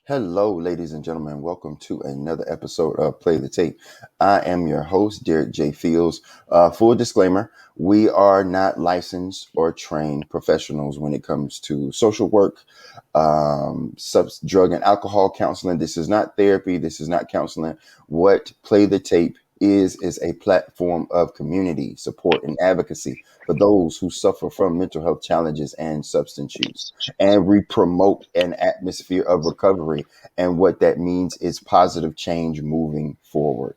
Hello, ladies and gentlemen. Welcome to another episode of Play the Tape. I am your host, Derek J. Fields. Full disclaimer, we are not licensed or trained professionals when it comes to social work, drug and alcohol counseling. This is not therapy. This is not counseling. What Play the Tape is a platform of community support and advocacy for those who suffer from mental health challenges and substance use, and we promote an atmosphere of recovery. And what that means is positive change moving forward.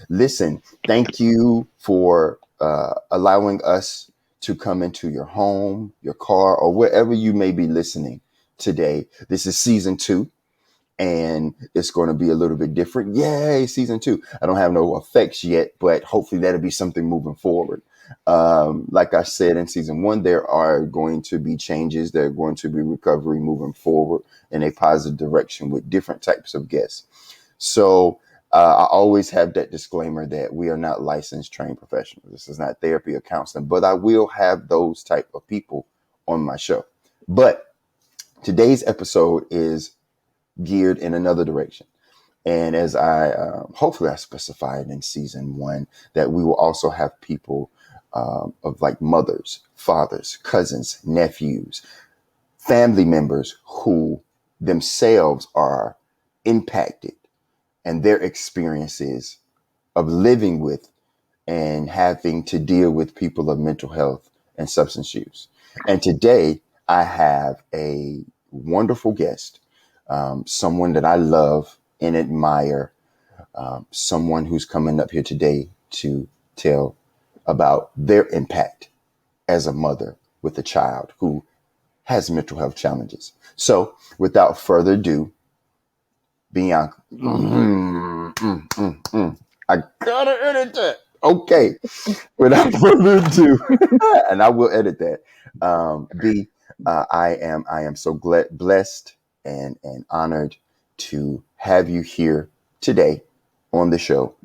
Listen, thank you for allowing us to come into your home, your car, or wherever you may be listening today. This is season 2, and it's going to be a little bit different. Yay, season 2. I don't have no effects yet, but hopefully that'll be something moving forward. Like I said in season 1, there are going to be changes. There are going to be recovery moving forward in a positive direction with different types of guests. So I always have that disclaimer that we are not licensed trained professionals. This is not therapy or counseling, but I will have those type of people on my show. But today's episode is geared in another direction. And as hopefully I specified in season 1, that we will also have people of like mothers, fathers, cousins, nephews, family members who themselves are impacted, and their experiences of living with and having to deal with people of mental health and substance use. And today I have a wonderful guest, someone that I love and admire, someone who's coming up here today to tell about their impact as a mother with a child who has mental health challenges. So without further ado, Bianca. I gotta edit that. Okay. Without further ado, and I will edit that. B, I am so blessed and honored to have you here today on the show.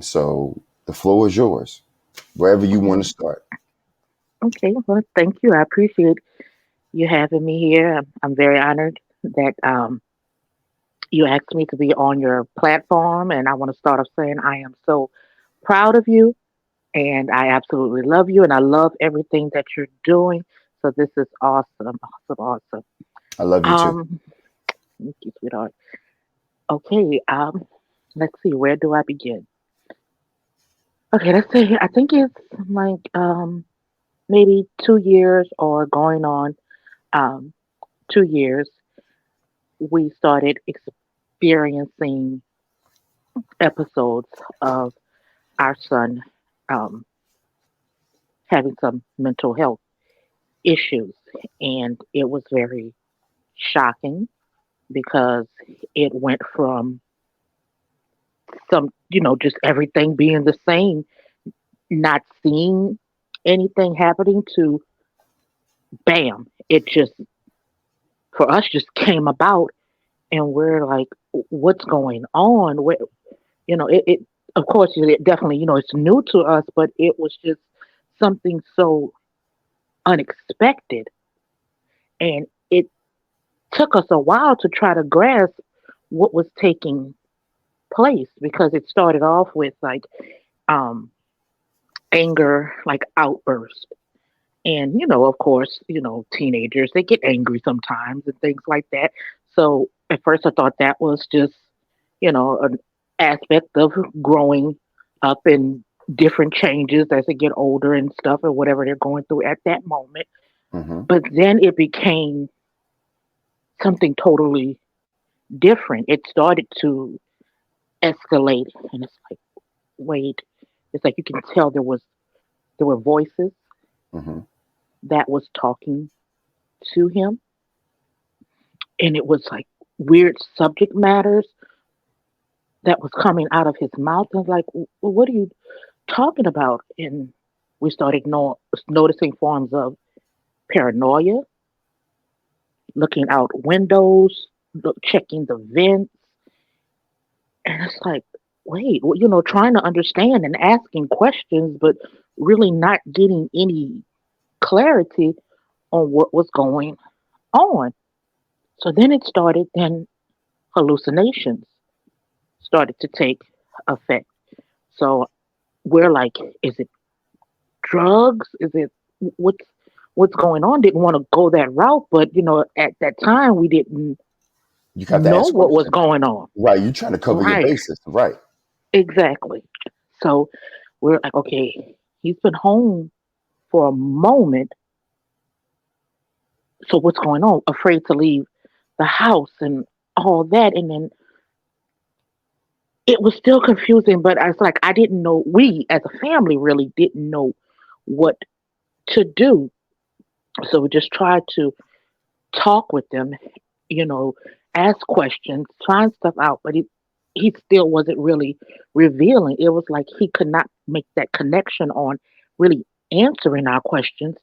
So the floor is yours, wherever you want to start. Okay, well, thank you. I appreciate you having me here. I'm very honored that you asked me to be on your platform, and I want to start off saying I am so proud of you, and I absolutely love you, and I love everything that you're doing. So this is awesome, awesome, awesome. I love you too. Um, Thank you, sweetheart. Okay, let's see, where do I begin? Okay, let's see. I think it's like maybe 2 years or going on um 2 years. We started experiencing episodes of our son um, having some mental health issues. And it was very shocking because it went from just everything being the same, not seeing anything happening to bam, it just, for us, just came about. And we're like, what's going on? It of course, it definitely, it's new to us, but it was just something so unexpected. And it took us a while to try to grasp what was taking place because it started off with like um, anger, like outburst. And, of course, teenagers, they get angry sometimes and things like that. So at first I thought that was just, an aspect of growing up and different changes as they get older and stuff or whatever they're going through at that moment. Hmm. But then it became something totally different. It started to escalate, and it's like, wait, it's like you can tell there were voices Hmm. that was talking to him, and it was like weird subject matters that was coming out of his mouth. I was like, what are you talking about? And we started noticing forms of paranoia, looking out windows, checking the vents. And it's like, wait, well, trying to understand and asking questions, but really not getting any clarity on what was going on. So then it started, then hallucinations started to take effect. So we're like, is it drugs? Is it what's what's going on? Didn't want to go that route, but at that time we didn't You have to know ask what was questions. going on. Right. You're trying to cover your Right, bases. Right. exactly. So we're like, okay, he's been home for a moment. So what's going on? Afraid to leave the house and all that. And then it was still confusing, but I was like, I didn't know, we as a family really didn't know what to do. So we just tried to talk with them, you know, ask questions, find stuff out, but he still wasn't really revealing. It was like he could not make that connection on really answering our questions.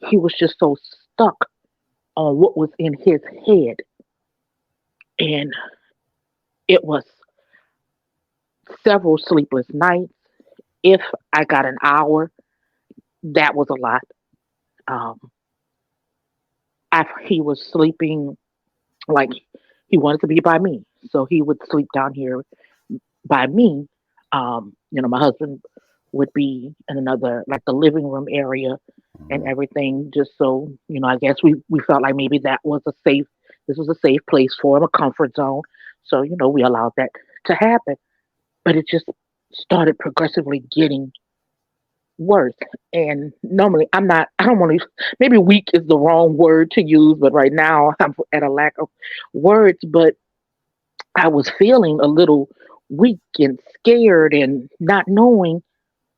He was just so stuck on what was in his head. And it was several sleepless nights. If I got an hour, that was a lot. Um, he was sleeping like he wanted to be by me. So he would sleep down here by me. My husband would be in another, like the living room area and Hmm. everything, just so, I guess we felt like maybe this was a safe place for him, a comfort zone. So, we allowed that to happen. But it just started progressively getting worse. And normally I don't want to, maybe weak is the wrong word to use, but right now I'm at a lack of words. But I was feeling a little weak and scared and not knowing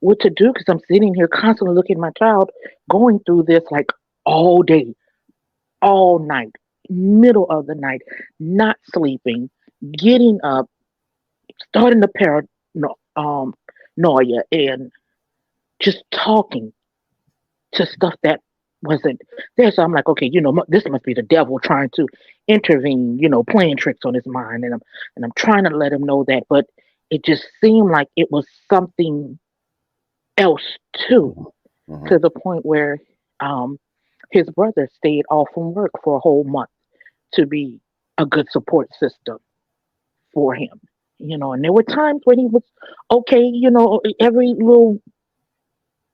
what to do because I'm sitting here constantly looking at my child going through this like all day, all night, middle of the night, not sleeping, getting up, starting to paranoia, and just talking to stuff that wasn't there. So I'm like, okay, this must be the devil trying to intervene, playing tricks on his mind, and I'm trying to let him know that, but it just seemed like it was something else too, Hmm. Hmm. to the point where um, his brother stayed off from work for a whole month to be a good support system for him. And there were times when he was okay, every little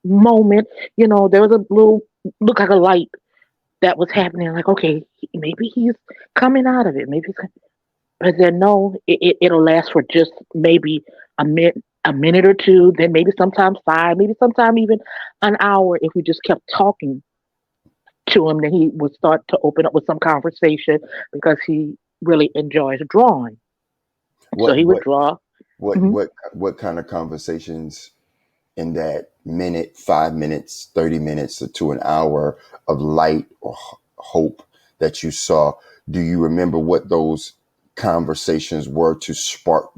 moment, there was a little look like a light that was happening. Like, okay, maybe he's coming out of it. But then no, it'll last for just maybe a minute or two. Then maybe sometimes five, maybe sometime even an hour. If we just kept talking to him, then he would start to open up with some conversation because he really enjoys drawing. So What he would what draw. what Hmm. what what kind of conversations in that minute, 5 minutes, 30 minutes, or to an hour of light or hope that you saw? Do you remember what those conversations were to spark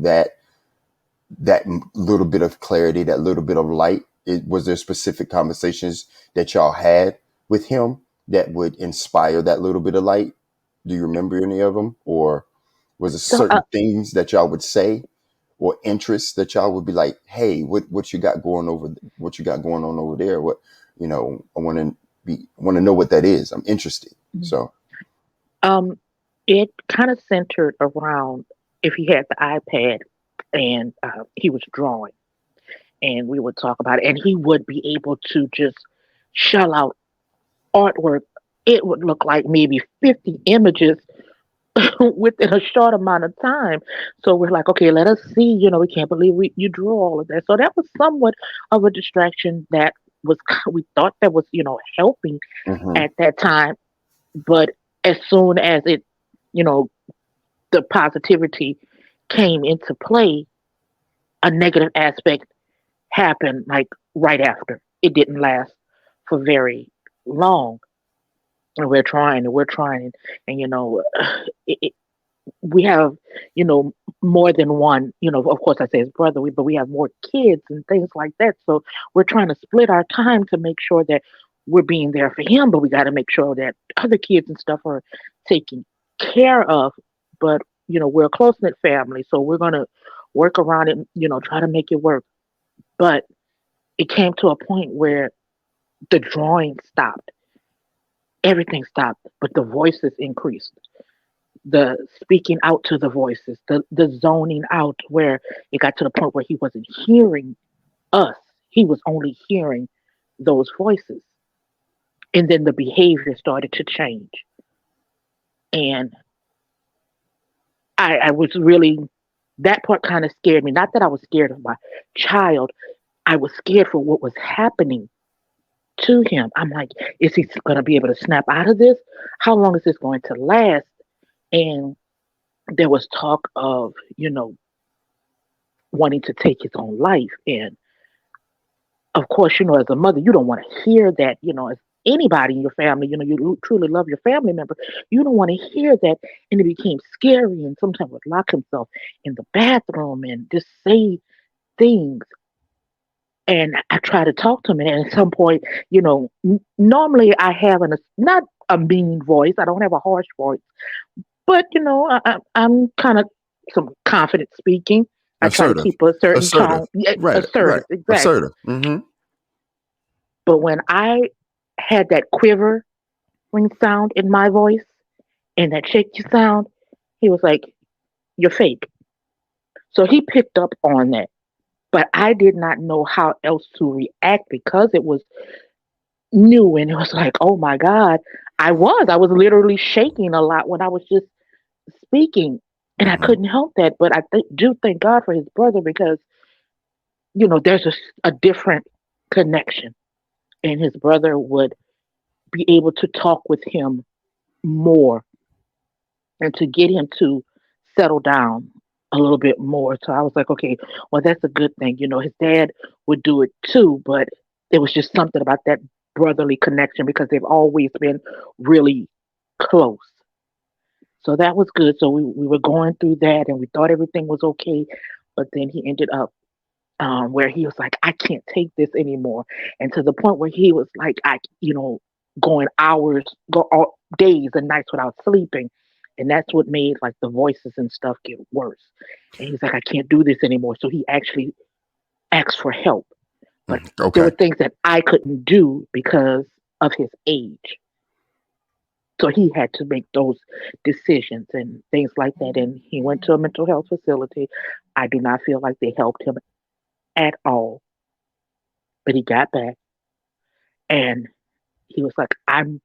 little bit of clarity, that little bit of light? Was there specific conversations that y'all had with him that would inspire that little bit of light? Do you remember any of them, or was it So certain things that y'all would say or interests that y'all would be like, "Hey, what you got going over? What you got going on over there? What I want to know what that is. I'm interested." So, um, it kind of centered around if he had the iPad and he was drawing, and we would talk about it, and he would be able to just shell out artwork. It would look like maybe 50 images within a short amount of time. So we're like, okay, let us see. We can't believe you drew all of that. So that was somewhat of a distraction that was we thought that was helping hmm. at that time. But as soon as you know, the positivity came into play, a negative aspect happened like right after. It didn't last for very long. And we're trying, and it, we have, you know, more than one, of course I say his brother, but we have more kids and things like that. So we're trying to split our time to make sure that we're being there for him, but we got to make sure that other kids and stuff are taken care of. But, we're a close knit family, so we're going to work around it, try to make it work. But it came to a point where the drawing stopped, everything stopped, but the voices increased. the speaking out to the voices, the zoning out, where it got to the point where he wasn't hearing us. He was only hearing those voices. And then the behavior started to change. And I was really, that part kind of scared me. Not that I was scared of my child, I was scared for what was happening to him. I'm like, is he going to be able to snap out of this? How long is this going to last? And there was talk of, wanting to take his own life. And of course, as a mother, you don't want to hear that, as anybody in your family, you truly love your family member. You don't want to hear that. And it became scary. And sometimes would lock himself in the bathroom and just say things. And I try to talk to him. And at some point, normally I have not a mean voice. I don't have a harsh voice, but I'm kind of some confident speaking. I try to Assertive. keep a certain Assertive. tone. Yeah, Right. Right. assertive, exactly. Assertive. Mm-hmm. But when I had that quivering sound in my voice and that shaky sound, he was like, "You're fake." So he picked up on that. But I did not know how else to react because it was new and it was like, oh my God. I was literally shaking a lot when I was just speaking. And I Mm-hmm. couldn't help that. But I do thank God for his brother because, there's a different connection. And his brother would be able to talk with him more and to get him to settle down a little bit more. So I was like, okay, well, that's a good thing. His dad would do it too, but it was just something about that brotherly connection because they've always been really close. So that was good. So we were going through that and we thought everything was okay. But then he ended up where he was like, I can't take this anymore. And to the point where he was like, going hours, go all days and nights without sleeping. And that's what made like the voices and stuff get worse. And he's like, I can't do this anymore. So he actually asked for help. But there were Okay. things that I couldn't do because of his age. So he had to make those decisions and things like that. And he went to a mental health facility. I do not feel like they helped him at all. But he got back and he was like, I'm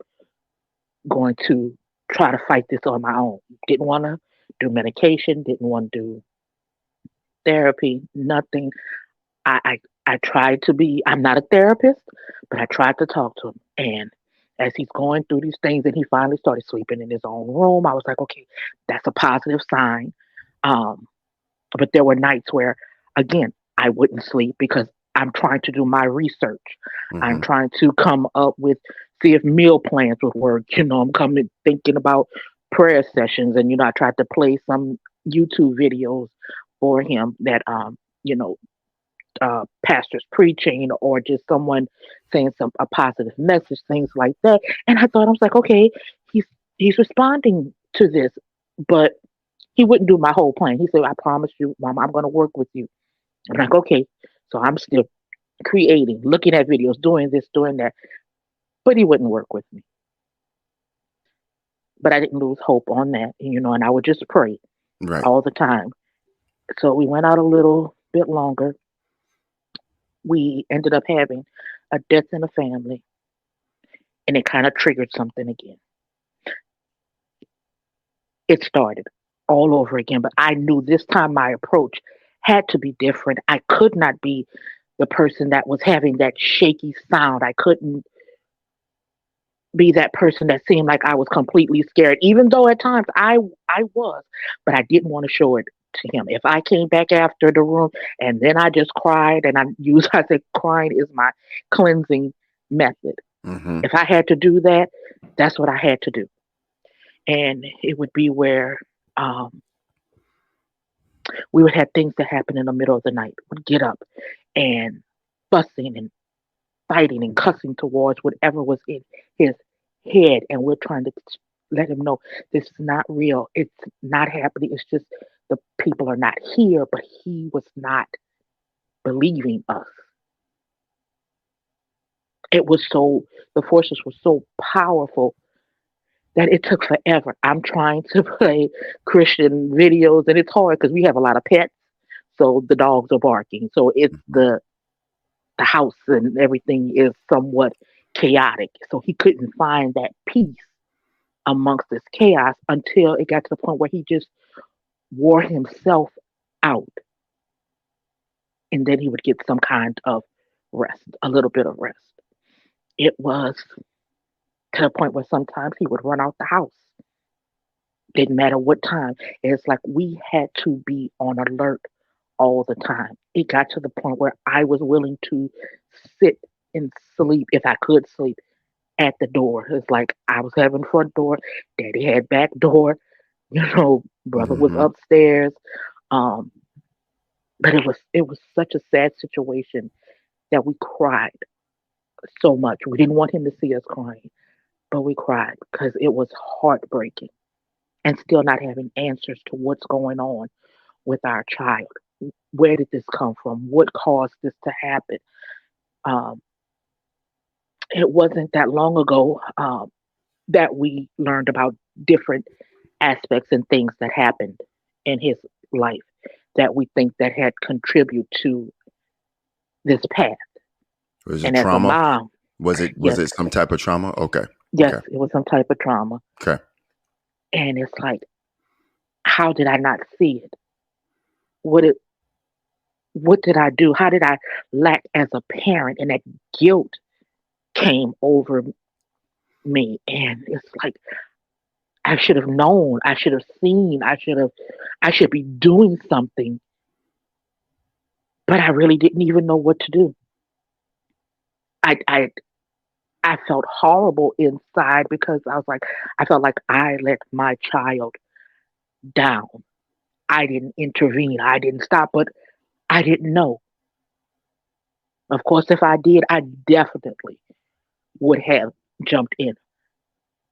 going to try to fight this on my own. Didn't want to do medication, didn't want to do therapy, nothing. I tried to be, I'm not a therapist, but I tried to talk to him. And as he's going through these things and he finally started sleeping in his own room, I was like, okay, that's a positive sign. Um, but there were nights where, again, I wouldn't sleep because I'm trying to do my research. I'm Mm-hmm. trying to come up with, see if meal plans would work. I'm coming thinking about prayer sessions, and I tried to play some YouTube videos for him that you know pastors preaching or just someone saying some a positive message, things like that. And I thought I was like, okay, he's he's responding to this, but he wouldn't do my whole plan. He said, I promise you, Mom, I'm going to work with you. I'm like, okay. So I'm still creating, looking at videos, doing this, doing that. But he wouldn't work with me. But I didn't lose hope on that, and I would just pray Right. all the time. So we went out a little bit longer. We ended up having a death in the family, and it kind of triggered something again. It started all over again, but I knew this time my approach had to be different. I could not be the person that was having that shaky sound. I couldn't be that person that seemed like I was completely scared, even though at times I was, but I didn't want to show it to him. If I came back after the room and then I just cried and I said crying is my cleansing method. Mm-hmm. If I had to do that, that's what I had to do. And it would be where um, we would have things that happen in the middle of the night. Would get up and fussing and fighting and cussing towards whatever was in his head, and we're trying to let him know this is not real. It's not happening. It's just the people are not here, but he was not believing us. It was so the forces were so powerful that it took forever. I'm trying to play Christian videos, and it's hard because we have a lot of pets, so the dogs are barking. So it's Hmm. the house and everything is somewhat chaotic. So he couldn't find that peace amongst this chaos until it got to the point where he just wore himself out, and then he would get some kind of rest, a little bit of rest. It was to the point where sometimes he would run out the house. Didn't matter what time. It's like we had to be on alert all the time. It got to the point where I was willing to sit and sleep if I could sleep at the door. It's like I was having front door, daddy had back door, brother was Hmm. upstairs. Um, but it was such a sad situation that we cried so much. We didn't want him to see us crying, but we cried because it was heartbreaking and still not having answers to what's going on with our child. Where did this come from? What caused this to happen? Um, it wasn't that long ago that we learned about different aspects and things that happened in his life that we think that had contributed to this path. Was it And as a trauma? mom, Was yes, it some type of trauma? Okay. yes, Okay. it was some type of trauma. Okay. And it's like, how did I not see it? What it what did I do? How did I lack as a parent? And that guilt came over me. And it's like I should have known, I should have seen, I should be doing something, but I really didn't even know what to do. I I I felt horrible inside because I was like, I felt like I let my child down. I didn't intervene. I didn't stop, but I didn't know. Of course, if I did, I definitely would have jumped in.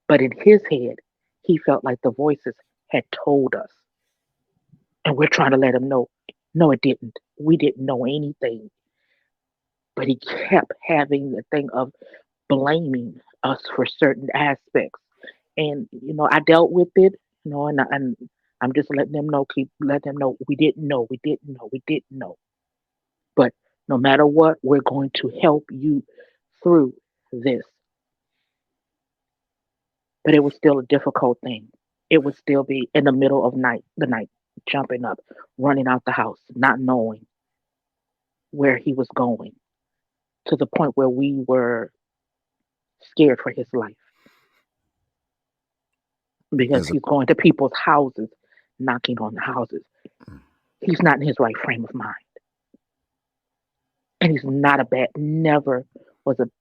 But in his head, he felt like the voices had told us. And we're trying to let him know, no, it didn't. We didn't know anything. But he kept having the thing of blaming us for certain aspects. And, I dealt with it, and I'm just letting them know, keep letting them know we didn't know, we didn't know. But no matter what, we're going to help you through this. But it was still a difficult thing. It would still be in the middle of the night, jumping up, running out the house, not knowing where he was going, to the point where we were scared for his life because As a he's going to people's houses, knocking on the houses. He's not in his right frame of mind. And he's not a bad, never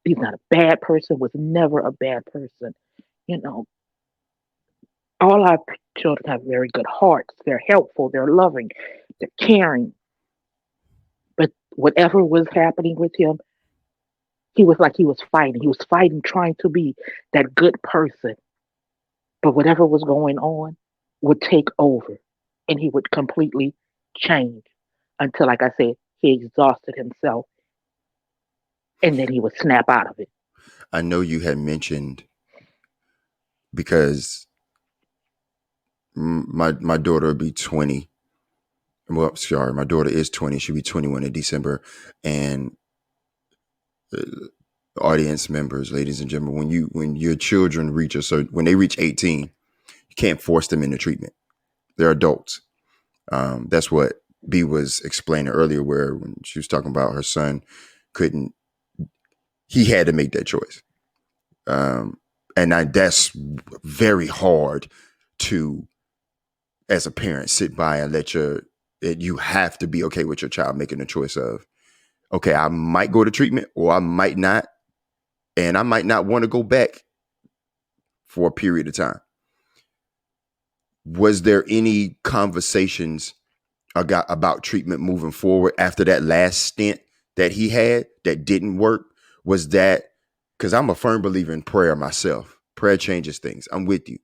he's not a bad person, was never a bad person. You know, all our children have very good hearts. They're helpful, they're loving, they're caring. But whatever was happening with him, he was like he was fighting. He was fighting, trying to be that good person. But whatever was going on would take over and he would completely change until, like I said, he exhausted himself and then he would snap out of it. I know you had mentioned because my daughter will be 20. Well, sorry, my daughter is 20. She'll be 21 in December. And uh, audience members, ladies and gentlemen, when your children reach when they reach 18, you can't force them into treatment. They're adults. That's what B was explaining earlier, where when she was talking about her son couldn't, he had to make that choice. Um, that's very hard to, as a parent, sit by and you have to be okay with your child making a choice of, okay, I might go to treatment or I might not. And I might not want to go back for a period of time. Was there any conversations about treatment moving forward after that last stint that he had that didn't work? Was that, because I'm a firm believer in prayer myself. Prayer changes things. I'm with you.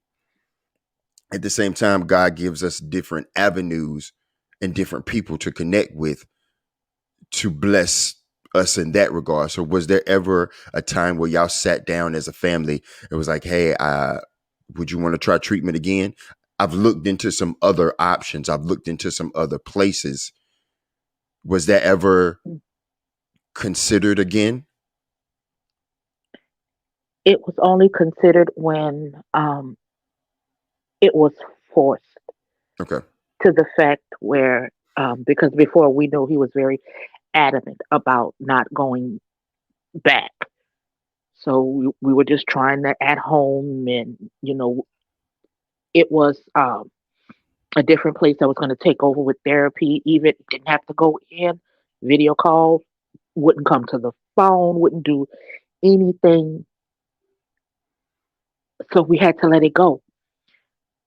At the same time, God gives us different avenues and different people to connect with to bless us in that regard. So was there ever a time where y'all sat down as a family and was like, hey, Would you want to try treatment again? I've looked into some other options. I've looked into some other places. Was that ever considered again? It was only considered when it was forced Okay. to the fact where, because before we knew he was very adamant about not going back. So we were just trying that at home, and it was a different place that was going to take over with therapy. Even didn't have to go in, video call, wouldn't come to the phone, wouldn't do anything. So we had to let it go,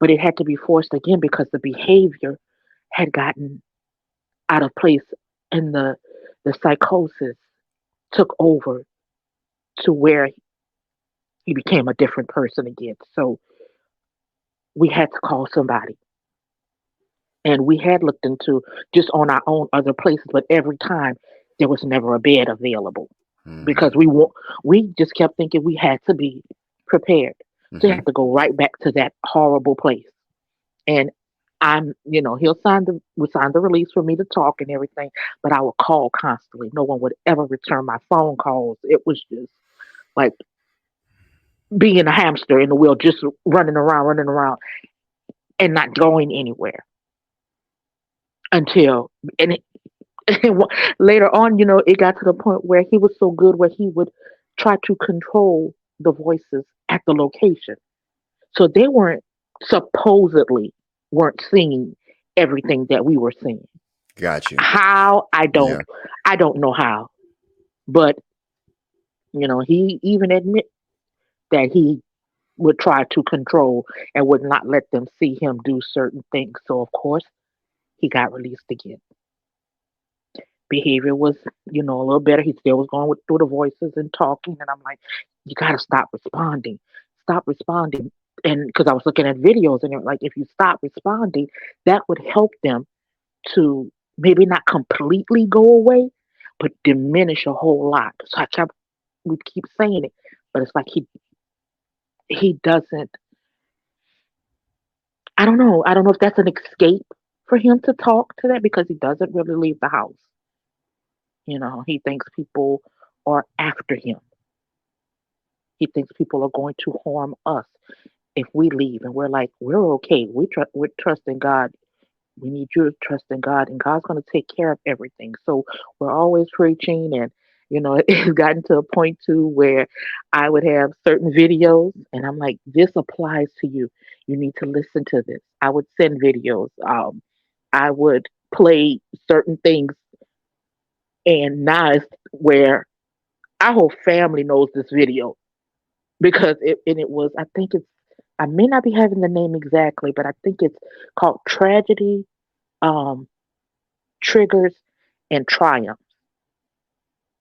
but it had to be forced again because the behavior had gotten out of place, and the psychosis took over to where he became a different person again. So we had to call somebody. And we had looked into just on our own other places, but every time there was never a bed available Mm-hmm. because we just kept thinking we had to be prepared. So you Mm-hmm. have to go right back to that horrible place. And he'll sign the release for me to talk and everything, but I would call constantly. No one would ever return my phone calls. It was just like being a hamster in the wheel, just running around, and not going anywhere until and it, later on, it got to the point where he was so good where he would try to control the voices at the location. So they weren't supposedly weren't seeing everything that we were seeing. Got you. How Yeah. I don't know how, but he even admit that he would try to control and would not let them see him do certain things. So of course he got released again. Behavior was, a little better. He still was going through the voices and talking, and I'm like, you got to stop responding. And because I was looking at videos, and they're like, if you stop responding, that would help them to maybe not completely go away, but diminish a whole lot. So we keep saying it, but it's like he doesn't. I don't know. I don't know if that's an escape for him to talk to that because he doesn't really leave the house. He thinks people are after him. He thinks people are going to harm us if we leave, and we're like, we're okay. We're trusting God. We need you to trust in God, and God's going to take care of everything. So we're always preaching, and it's gotten to a point too where I would have certain videos, and I'm like, this applies to you. You need to listen to this. I would send videos. I would play certain things, and now it's where our whole family knows this video because it was, I think it's, I may not be having the name exactly, but I think it's called Tragedy, um, Triggers, and Triumph.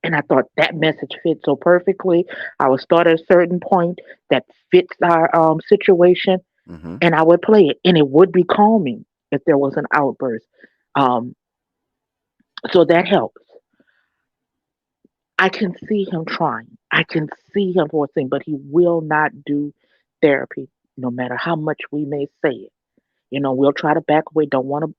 And I thought that message fit so perfectly. I would start at a certain point that fits our situation, Mm-hmm. and I would play it, and it would be calming if there was an outburst. Um, so that helps. I can see him trying. I can see him forcing, but he will not do therapy, no matter how much we may say it. We'll try to back away. Don't want to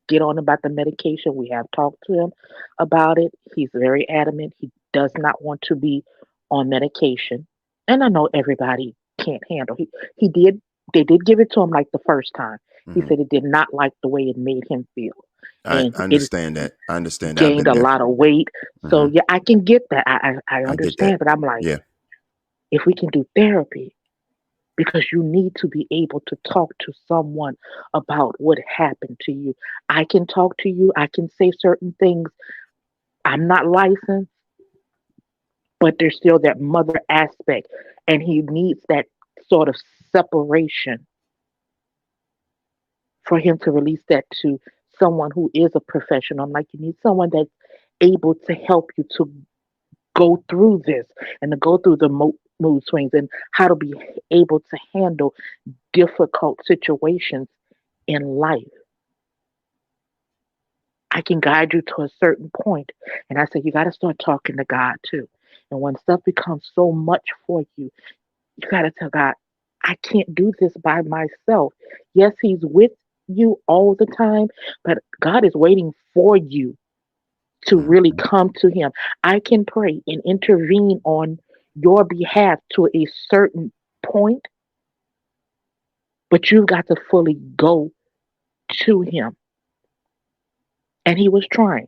get on about the medication. We have talked to him about it. He's very adamant. He does not want to be on medication. And I know everybody can't handle. He did. They did give it to him like the first time. He Mm-hmm. said it did not like the way it made him feel, I and it understand that. I understand that. I've gained been a there. lot of weight. So Mm-hmm. yeah, I can get that. I I get that. understand, but I'm like, Yeah. if we can do therapy, because you need to be able to talk to someone about what happened to you. I can talk to you. I can say certain things. I'm not licensed, but there's still that mother aspect, and he needs that sort of separation for him to release that to someone who is a professional. I'm like, you need someone that's able to help you to go through this and to go through the mood swings and how to be able to handle difficult situations in life. I can guide you to a certain point. And I said, you got to start talking to God too. And when stuff becomes so much for you, you got to tell God. I can't do this by myself. Yes, He's with you all the time, but God is waiting for you to really Mhm. come to Him. I can pray and intervene on your behalf to a certain point, but you've got to fully go to Him. And He was trying.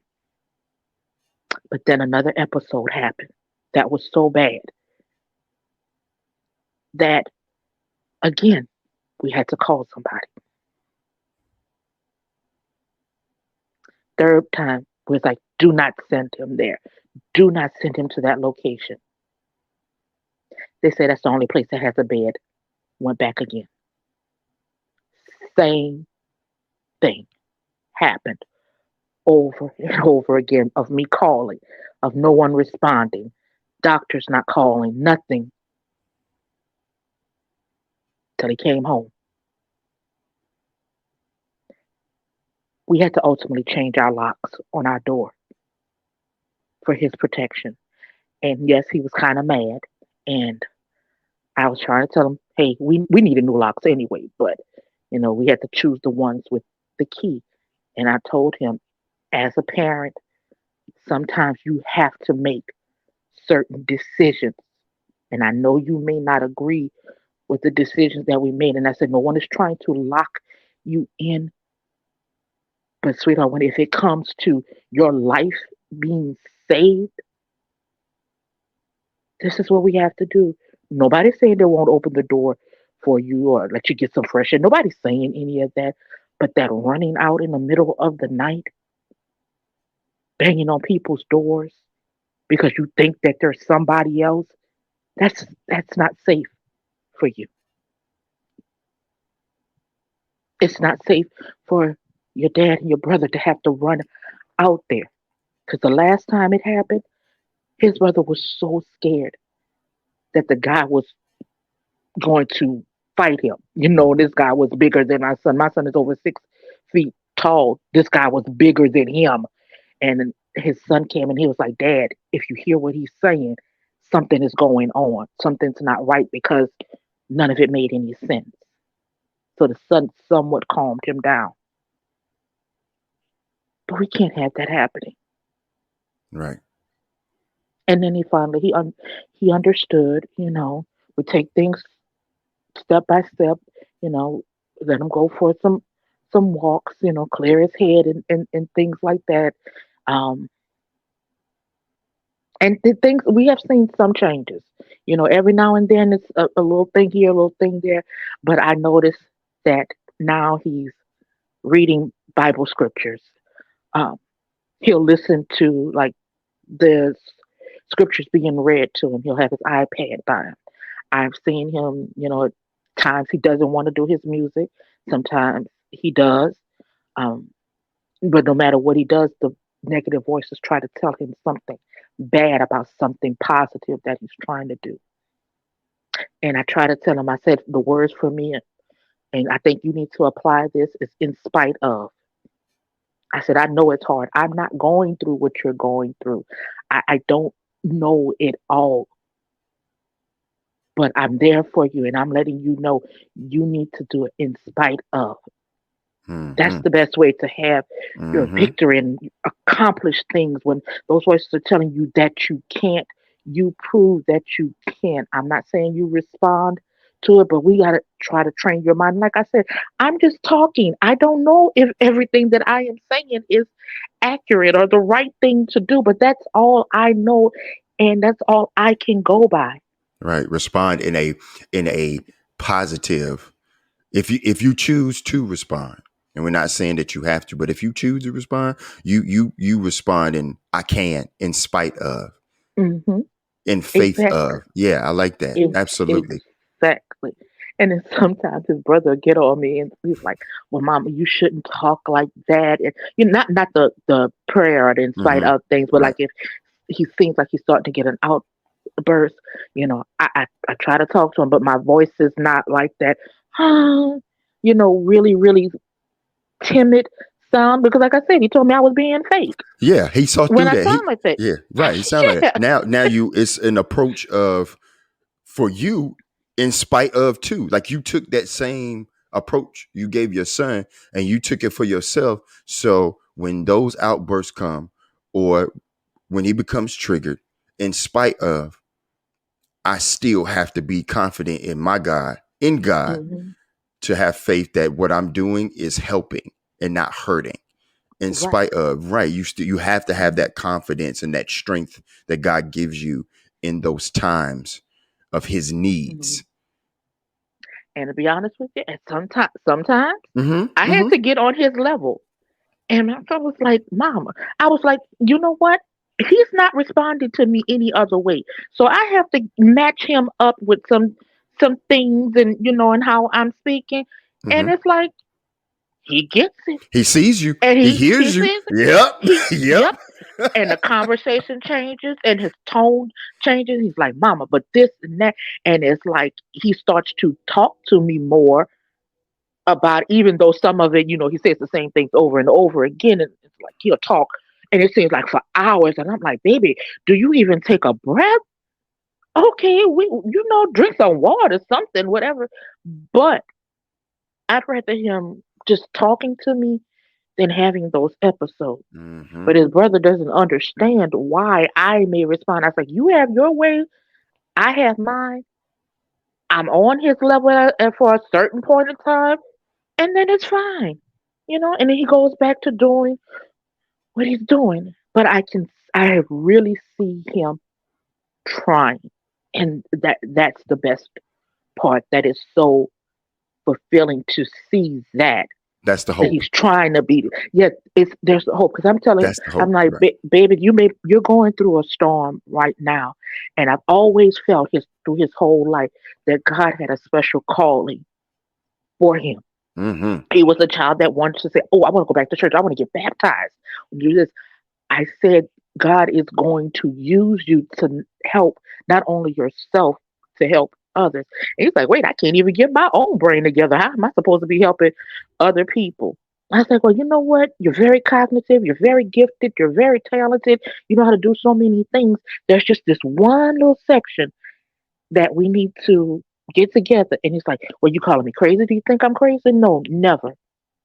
But then another episode happened that was so bad that, again, we had to call somebody. Third time was like, do not send him there. Do not send him to that location. They say that's the only place that has a bed. Went back again. Same thing happened over and over again of me calling, of no one responding, doctors not calling, nothing till he came home. We had to ultimately change our locks on our door for his protection. And yes, he was kind of mad. And I was trying to tell him, hey, we needed new locks anyway, but we had to choose the ones with the key. And I told him, as a parent, sometimes you have to make certain decisions. And I know you may not agree with the decisions that we made. And I said, no one is trying to lock you in. But sweetheart, if it comes to your life being saved, this is what we have to do. Nobody's saying they won't open the door for you or let you get some fresh air. Nobody's saying any of that. But that running out in the middle of the night, banging on people's doors because you think that there's somebody else, that's not safe for you. It's not safe for your dad and your brother to have to run out there. Because the last time it happened, his brother was so scared that the guy was going to fight him. This guy was bigger than my son. My son is over 6 feet tall. This guy was bigger than him. And his son came and he was like, Dad, if you hear what he's saying, something is going on. Something's not right because none of it made any sense. So the son somewhat calmed him down. But we can't have that happening. Right. And then he understood. We take things step by step. You know, let him go for some walks. Clear his head and things like that. Um, and the things we have seen some changes. Every now and then it's a little thing here, a little thing there. But I noticed that now he's reading Bible scriptures. Um, he'll listen to like the scriptures being read to him. He'll have his iPad by him. I've seen him, at times he doesn't want to do his music. Sometimes he does. Um, but no matter what he does, the negative voices try to tell him something bad about something positive that he's trying to do. And I try to tell him, I said, the words for me, and I think you need to apply this, is in spite of. I said, I know it's hard. I'm not going through what you're going through. I don't know it all, but I'm there for you and I'm letting you know you need to do it in spite of. That's Hmm. the best way to have your Hmm. victory and accomplish things when those voices are telling you that you can't. You prove that you can. I'm not saying you respond to it, but we got to try to train your mind. Like I said, I'm just talking. I don't know if everything that I am saying is accurate or the right thing to do, but that's all I know and that's all I can go by. Right. Respond in a positive. If you choose to respond, and we're not saying that you have to, but if you choose to respond, you respond in I can, in spite of, Hmm. in faith Exactly. of. Yeah, I like that. Ex- Absolutely. Exactly. And then sometimes his brother get on me and he's like, "Well, Mama, you shouldn't talk like that." And not the prayer or the in spite Hmm. of things, but Right. like if he seems like he's starting to get an outburst, I try to talk to him, but my voice is not like that. Really, really timid sound because, like I said, he told me I was being fake Yeah, he saw when through I that. sound like that. Yeah, right. He sounded like Yeah. that. Now it's an approach of, for you. in spite of too. Like you took that same approach you gave your son and you took it for yourself. So when those outbursts come or when he becomes triggered, in spite of, I still have to be confident in my God, in God, Hmm. to have faith that what I'm doing is helping and not hurting. In Right. spite of, right, you have to have that confidence and that strength that God gives you in those times of his Hmm. needs. And to be honest with you, and sometimes Mm-hmm. I had Mm-hmm. to get on his level. And my son was like, Mama, I was like, you know what? He's not responding to me any other way. So I have to match him up with some things and and how I'm speaking. And Mm-hmm. it's like he gets it. He sees you. And He he hears you. sees it. Yep. He Yep. Yep. And the conversation changes and his tone changes. He's like, Mama, but this and that. And it's like he starts to talk to me more about, even though some of it, he says the same things over and over again, and it's like he'll talk, and it seems like for hours, and I'm like, baby, do you even take a breath? Okay, we, drink some water, something, whatever. But I'd rather him just talking to me than having those episodes. Mm-hmm. But his brother doesn't understand why I may respond. I was like, you have your way, I have mine. I'm on his level for a certain point in time, and then it's fine, and then he goes back to doing what he's doing. But I really see him trying, and that's the best part. That is so fulfilling to see That's the that hope. he's trying to be. Yet there's hope, because I'm telling him, That's the I'm hope. like, Right. Baby, you're going through a storm right now, and I've always felt his through his whole life that God had a special calling for him. Mm-hmm. He was a child that wanted to say, "Oh, I want to go back to church. I want to get baptized." Do this. I said, God is going to use you to help not only yourself, to help others. And he's like, wait, I can't even get my own brain together. How am I supposed to be helping other people? I was like, well, you know what? You're very cognitive. You're very gifted. You're very talented. You know how to do so many things. There's just this one little section that we need to get together. And he's like, well, you calling me crazy? Do you think I'm crazy? No, never.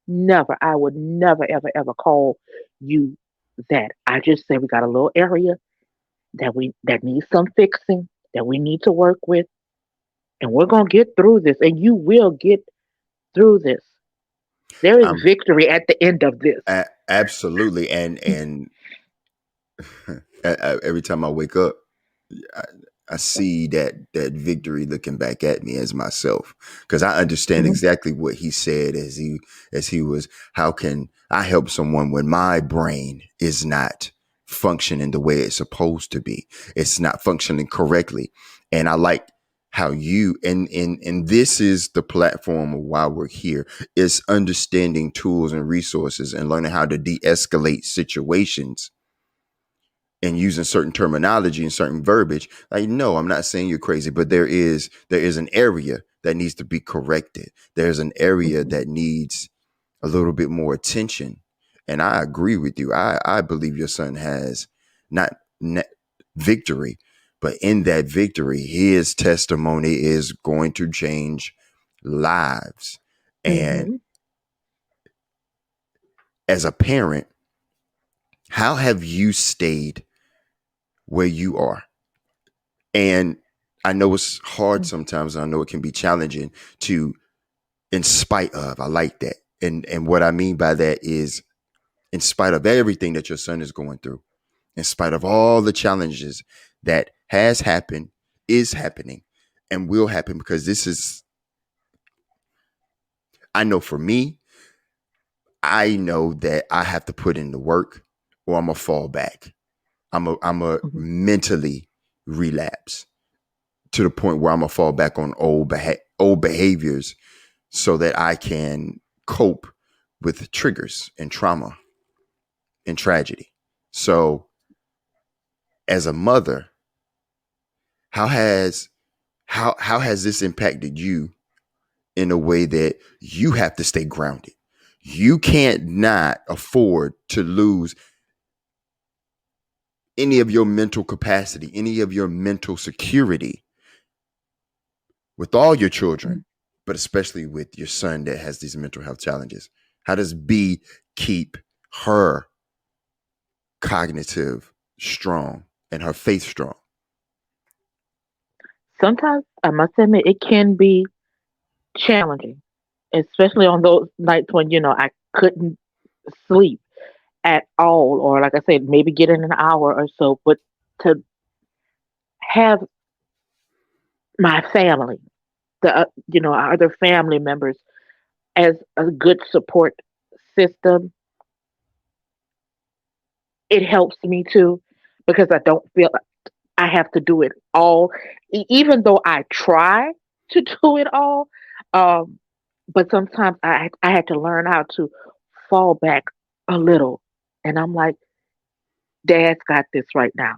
Never. I would never, ever, ever call you that. I just say we got a little area that needs some fixing, that we need to work with, and we're gonna get through this, and you will get through this. There is I'm victory at the end of this. absolutely, and every time I wake up, I, I see that victory looking back at me as myself, because I understand Mhm, exactly what he said as he was. How can I help someone when my brain is not functioning the way it's supposed to be? It's not functioning correctly, and I like how you and this is the platform of why we're here, is understanding tools and resources and learning how to de-escalate situations and using certain terminology and certain verbiage. Like, no, I'm not saying you're crazy, but there is an area that needs to be corrected. There's an area mhm, that needs a little bit more attention. And I agree with you. I believe your son has not victory, but in that victory, his testimony is going to change lives. And mhm, as a parent, how have you stayed where you are? And I know it's hard mhm, sometimes. I know it can be challenging to, in spite of. I like that. And what I mean by that is, in spite of everything that your son is going through, in spite of all the challenges that has happened, is happening, and will happen, because this is, I know for me, I know that I have to put in the work or I'm gonna fall back. I'm a mhm. mentally relapse to the point where I'm gonna fall back on old behaviors so that I can cope with triggers and trauma and tragedy. So, as a mother, how has how has this impacted you in a way that you have to stay grounded? You can't not afford to lose any of your mental capacity, any of your mental security with all your children, but especially with your son that has these mental health challenges? How does B keep her cognitive strong and her faith strong? Sometimes I must admit it can be challenging, especially on those nights when I couldn't sleep at all, or like I said, maybe get in an hour or so. But to have my family, the our other family members, as a good support system, it helps me too, because I don't feel I have to do it all, even though I try to do it all. Um, but sometimes I had to learn how to fall back a little, and I'm like, Dad's got this right now.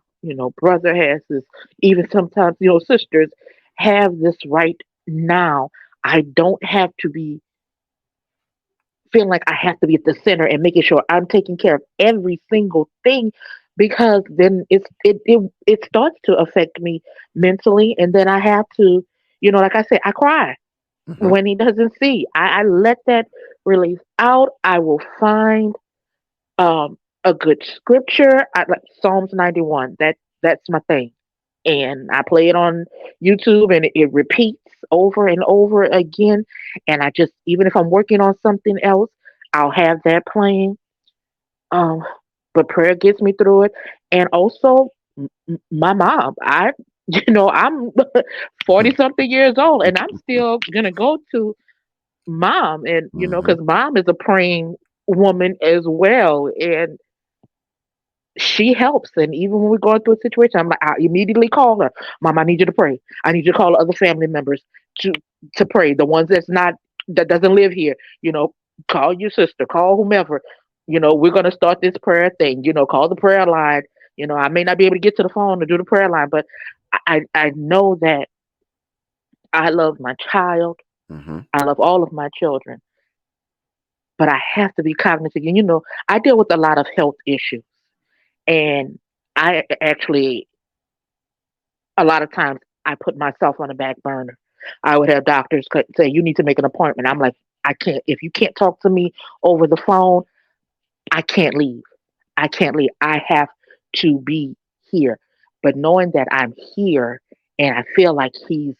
Brother has this. Even sometimes, sisters have this right now. I don't have to be feeling like I have to be at the center and making sure I'm taking care of every single thing, because then it starts to affect me mentally, and then I have to, like I said, I cry Mm-hmm. when he doesn't see. I let that release out. I will find a good scripture. I like Psalms 91. That's my thing, and I play it on YouTube, and it repeats over and over again. And I just, even if I'm working on something else, I'll have that playing. Um, but prayer gets me through it, and also my mom. I'm 40 something years old, and I'm still gonna go to mom, and Mm-hmm. because mom is a praying woman as well, and she helps. And even when we're going through a situation, I immediately call her. Mom, I need you to pray. I need you to call other family members to to pray. The ones that doesn't live here. Call your sister, call whomever. We're gonna start this prayer thing. Call the prayer line. I may not be able to get to the phone to do the prayer line, but I know that I love my child. Mm-hmm. I love all of my children, but I have to be cognizant. And I deal with a lot of health issues, and I actually, a lot of times, I put myself on a back burner. I would have doctors say, "You need to make an appointment." I'm like, "I can't. If you can't talk to me over the phone, I can't leave. I can't leave. I have to be here." But knowing that I'm here and I feel like he's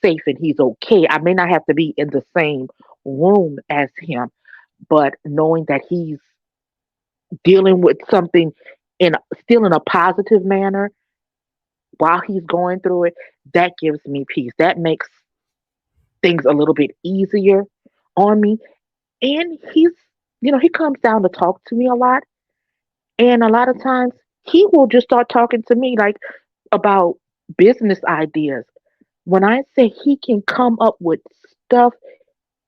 safe and he's okay, I may not have to be in the same room as him, but knowing that he's dealing with something in still in a positive manner while he's going through it, that gives me peace. That makes things a little bit easier on me. And he comes down to talk to me a lot. And a lot of times he will just start talking to me like about business ideas. When I say he can come up with stuff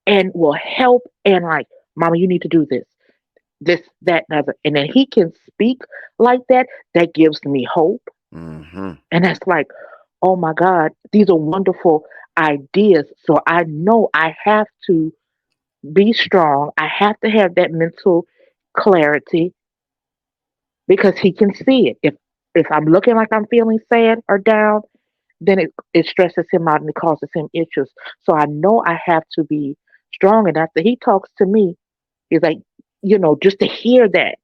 and will help, and like, Mama, you need to do this, that, and other. And then he can speak like that. That gives me hope. Mm-hmm. And that's like, oh my God, these are wonderful ideas. So I know I have to be strong. I have to have that mental clarity, because he can see it. If I'm looking like I'm feeling sad or down, then it stresses him out and it causes him issues. So I know I have to be strong. And after he talks to me, he's like, just to hear that.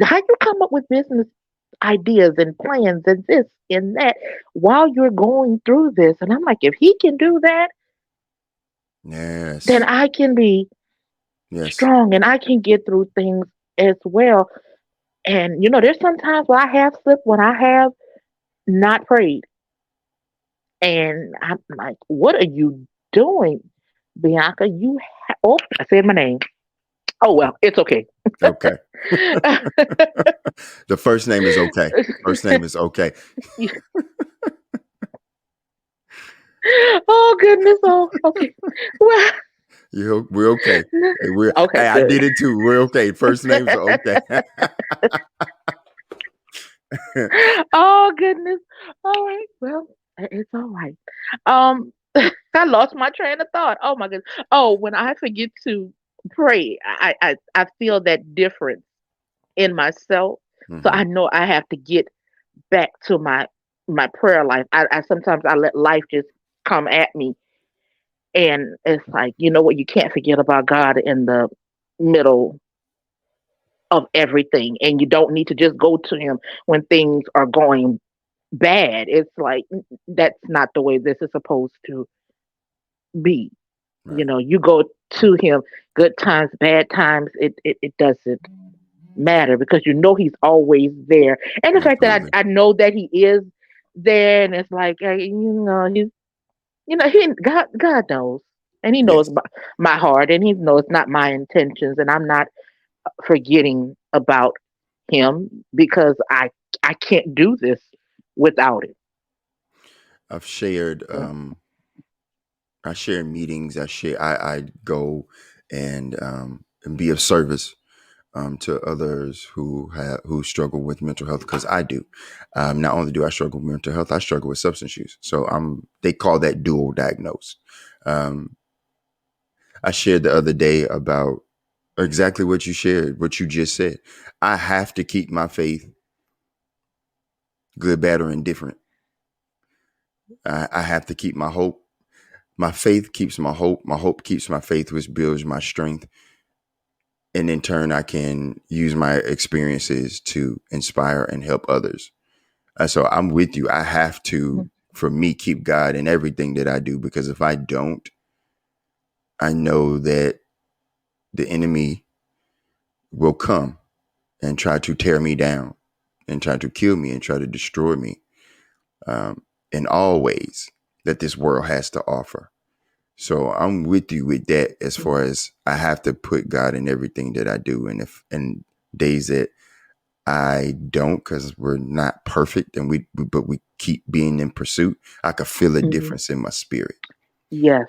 How you come up with business ideas and plans and this and that while you're going through this? And I'm like, if he can do that, then Yes. I can be Yes. strong and I can get through things as well. And there's sometimes where I have slipped when I have not prayed. And I'm like, what are you doing, Bianca? Oh, I said my name. Oh well, it's okay. Okay. The first name is okay. First name is okay. Oh goodness. Oh, okay. Well, We're okay. Hey, okay, hey, I good. did it too. We're okay. First names are okay. Oh goodness. All right. Well, it's all right. Um, I lost my train of thought. Oh my goodness. Oh, when I forget to pray, I feel that difference in myself. So Mm-hmm. I know I have to get back to my prayer life. I sometimes I let life just come at me. And it's like, you know what, you can't forget about God in the middle of everything. And you don't need to just go to him when things are going bad. It's like that's not the way this is supposed to be. You Right. know, you go to him, good times, bad times, it doesn't matter because you know he's always there. And the fact that Absolutely. I know that he is there, and it's like, God knows. And he knows Yes. my heart, and he knows not my intentions, and I'm not forgetting about him because I can't do this without it. I've shared So, I share meetings. I go and be of service to others who struggle with mental health because I do. Not only do I struggle with mental health, I struggle with substance use. So they call that dual diagnosed. Um, I shared the other day about exactly what you shared, what you just said. I have to keep my faith, good, bad, or indifferent. I have to keep my hope. My faith keeps my hope. My hope keeps my faith, which builds my strength. And in turn, I can use my experiences to inspire and help others. So I'm with you. I have to, for me, keep God in everything that I do, because if I don't, I know that the enemy will come and try to tear me down and try to kill me and try to destroy me in all ways that this world has to offer. So I'm with you with that as far as I have to put God in everything that I do. And if and days that I don't, because we're not perfect and but we keep being in pursuit, I could feel a mhm. difference in my spirit. Yes,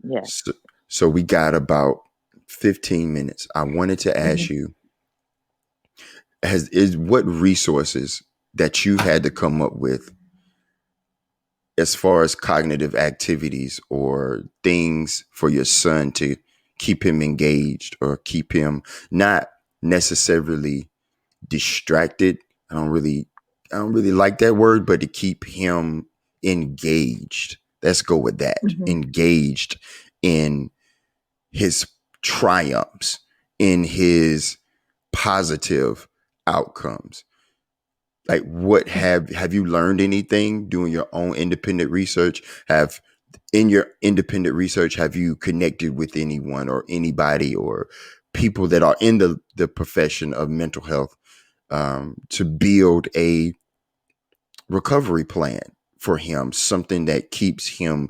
yes. So, so we got about 15 minutes. I wanted to ask Mhm, you, is what resources that you had to come up with as far as cognitive activities or things for your son to keep him engaged or keep him not necessarily distracted. I don't really I don't really like that word, but to keep him engaged. Let's go with that. mhm, Engaged in his triumphs, in his positive outcomes. Like what mhm, have you learned anything doing your own independent research? Have in your independent research, have you connected with anyone or anybody or people that are in the profession of mental health to build a recovery plan for him, something that keeps him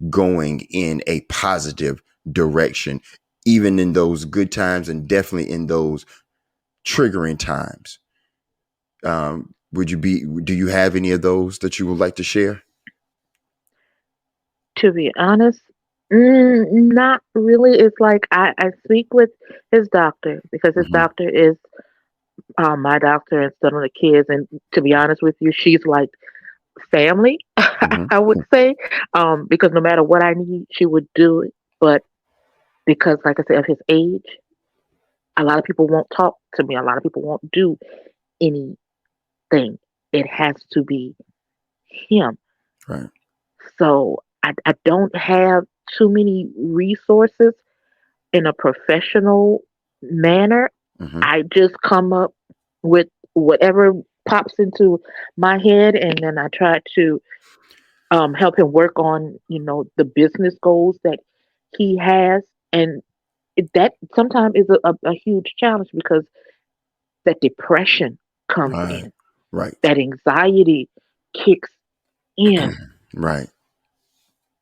going in a positive direction, even in those good times and definitely in those triggering times? Do you have any of those that you would like to share? To be honest, not really. It's like I speak with his doctor because his Hmm. doctor is my doctor instead of the kids. And to be honest with you, she's like family, Hmm. I would say, because no matter what I need, she would do it. But because, like I said, of his age, a lot of people won't talk to me. A lot of people won't do anything. It has to be him. Right. So I don't have too many resources in a professional manner. Hmm. I just come up with whatever pops into my head, and then I try to help him work on, the business goals that he has. And that sometimes is a huge challenge because that depression comes Right. in, Right. that anxiety kicks in. Right.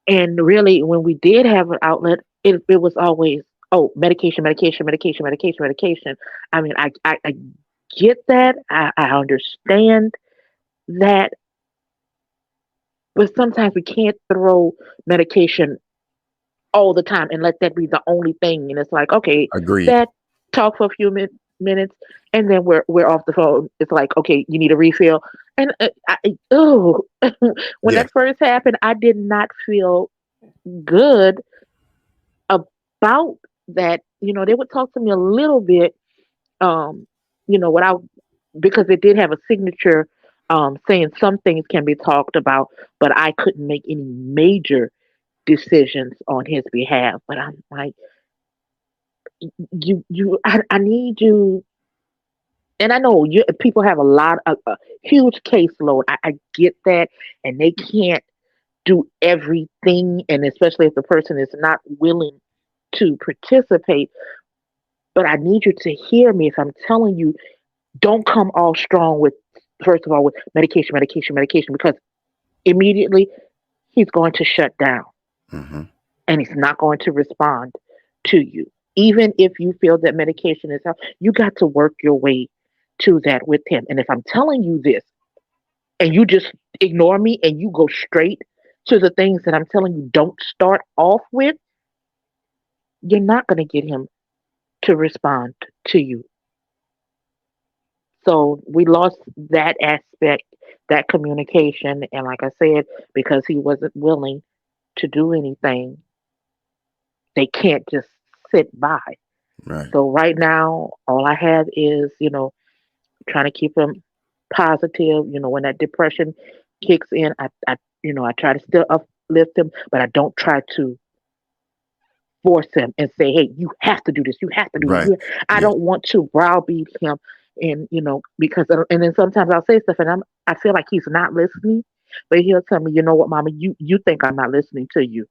And really, when we did have an outlet, it was always, oh, medication, medication, medication, medication, medication. I mean, I get that. I understand that. But sometimes we can't throw medication all the time and let that be the only thing. And it's like, okay, Agreed. that talk for a few minutes, and then we're off the phone. It's like, okay, you need a refill. And when Yeah. that first happened, I did not feel good about that. They would talk to me a little bit, um, what I because it did have a signature saying some things can be talked about, but I couldn't make any major decisions on his behalf. But I'm like, I need you. And I know people have a lot of a huge caseload. I get that, and they can't do everything, and especially if the person is not willing to participate. But I need you to hear me if I'm telling you, don't come all strong with, first of all, with medication, medication, medication, because immediately he's going to shut down Mm-hmm. and he's not going to respond to you. Even if you feel that medication is help, you got to work your way to that with him. And if I'm telling you this and you just ignore me and you go straight to the things that I'm telling you don't start off with, you're not going to get him to respond to you. So we lost that aspect, that communication. And like I said, because he wasn't willing to do anything, they can't just sit by. Right. So right now, all I have is, trying to keep him positive. When that depression kicks in, I try to still uplift him, but I don't try to force him and say, "Hey, you have to do this. You have to do this." Right. I Yeah. don't want to browbeat him, and because and then sometimes I'll say stuff, and I feel like he's not listening, but he'll tell me, "You know what, Mama? You think I'm not listening to you,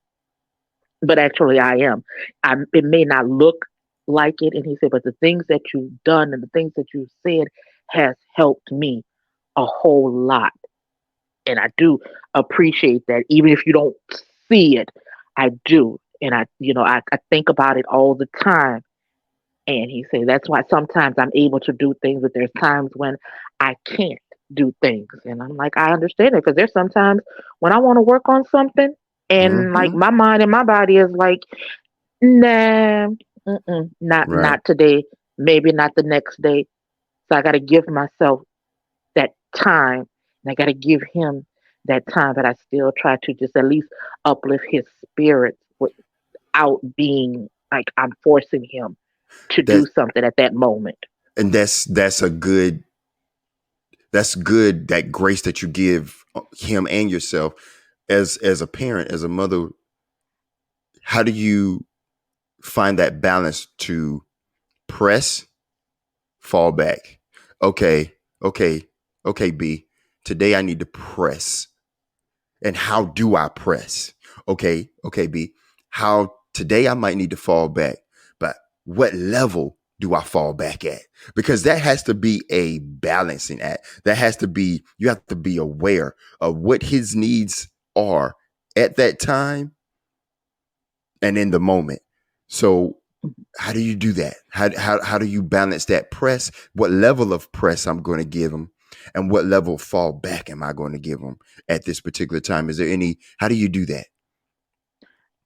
but actually I am. It may not look like it." And he said, "But the things that you've done and the things that you've said has helped me a whole lot, and I do appreciate that, even if you don't see it. I do." And I think about it all the time. And he said, "That's why sometimes I'm able to do things, but there's times when I can't do things." And I'm like, I understand it, because there's sometimes when I want to work on something and like Mm-hmm. my mind and my body is like, nah, Right. not today, maybe not the next day. So I got to give myself that time, and I got to give him that time, but I still try to just at least uplift his spirits without being like I'm forcing him to do That something at that moment. and that's a good that's good, that grace that you give him and yourself as a parent, as a mother. How do you find that balance to press, fall back? Okay, okay, okay, B. Today I need to press. And how do I press? Okay, okay, B. How today I might need to fall back, but what level do I fall back at? Because that has to be a balancing act. That has to be, you have to be aware of what his needs are at that time and in the moment. So how do you do that? How do you balance that press? What level of press I'm going to give them, and what level of fall back am I going to give them at this particular time? Is there any? How do you do that?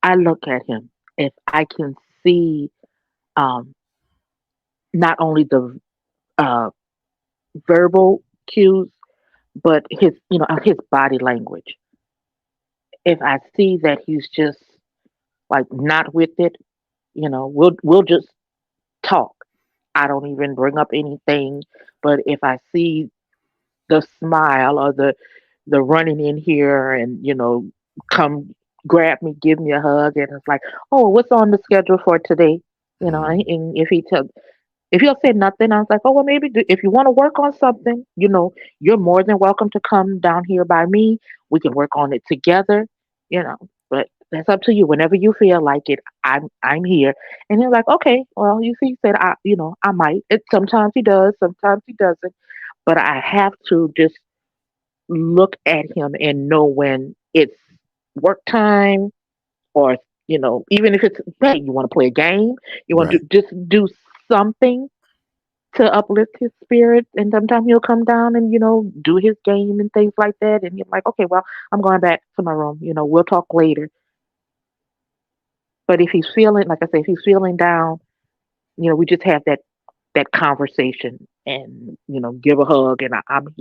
I look at him. If I can see um, not only the uh, verbal cues, but his body language. If I see that he's just like not with it, we'll just talk. I don't even bring up anything. But if I see the smile or the running in here and come grab me, give me a hug, and it's like, "Oh, what's on the schedule for today?" Mm, And if he'll say nothing, I was like, "Oh, well, maybe if you want to work on something, you're more than welcome to come down here by me. We can work on it together, you know. But that's up to you. Whenever you feel like it, I'm here." And he's like, "Okay, well, you see," he said, I might. Sometimes he does, sometimes he doesn't. But I have to just look at him and know when it's work time, or even if it's, hey, you want to play a game, you want to right. just do something to uplift his spirits. And sometimes he'll come down and do his game and things like that, and you're like, "Okay, well, I'm going back to my room, we'll talk later." But if he's feeling, like I say, if he's feeling down, we just have that conversation, and give a hug, and I'm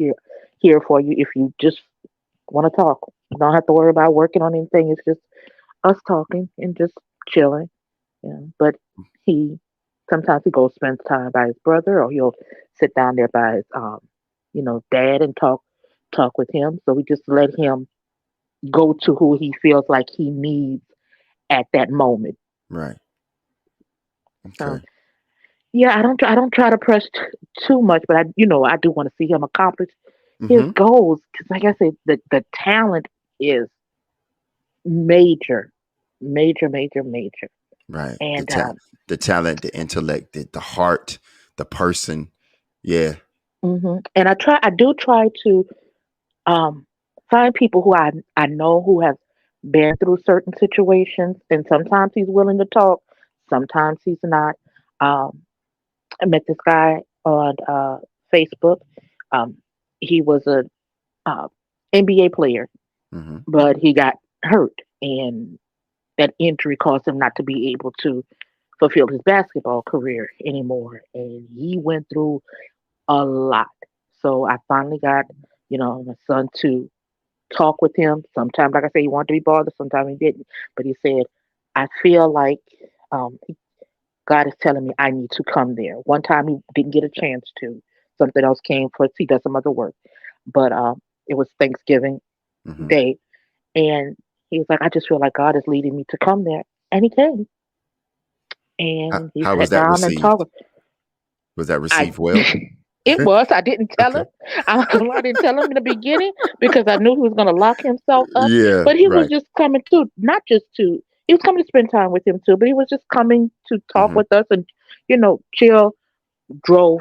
here for you if you just want to talk. You don't have to worry about working on anything. It's just us talking and just chilling. But he sometimes he goes spends time by his brother, or he'll sit down there by his dad and talk talk with him. So we just let him go to who he feels like he needs at that moment. Right. So Okay. yeah, I don't try to press too much, but I do want to see him accomplish his Mm-hmm. goals because, like I said, the talent is major, major, major, major, Right. and The talent, the intellect, the heart, the person. Yeah. and I do try to um find people who I know who have been through certain situations, and sometimes he's willing to talk, sometimes he's not. Um, I met this guy on Facebook. Um, he was a uh, NBA player, Mm-hmm. but he got hurt, and that injury caused him not to be able to fulfill his basketball career anymore. And he went through a lot. So I finally got, my son to talk with him. Sometimes, like I said, he wanted to be bothered. Sometimes he didn't. But he said, I feel like um, God is telling me I need to come there. One time he didn't get a chance to. Something else came for he does some other work. But it was Thanksgiving Mm-hmm. Day. And he was like, I just feel like God is leading me to come there. And he came. And he How was sat that down and received? talked. Was that I received well? It was. I didn't tell Okay. him. I didn't tell him in the beginning because I knew he was going to lock himself up. Yeah. But he was Right. just coming to, not just to, he was coming to spend time with him too, but he was just coming to talk Mm-hmm. with us and, chill, drove.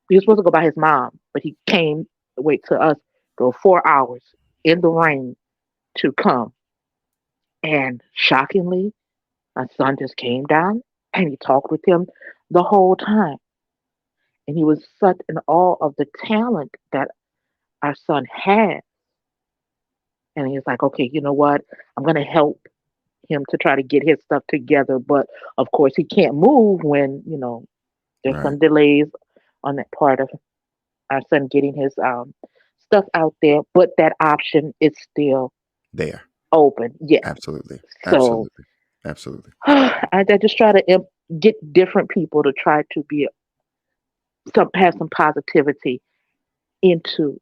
He was supposed to go by his mom, but he came, wait to us, drove 4 hours in the rain to come. And shockingly, my son just came down and he talked with him the whole time. And he was such in awe of the talent that our son had. And he was like, okay, you know what? I'm going to help him to try to get his stuff together. But of course, he can't move when, there's Right. some delays on that part of our son getting his stuff out there. But that option is still There. open. Yes. Absolutely. So Absolutely. Absolutely. I just try to get different people to try to be have some positivity into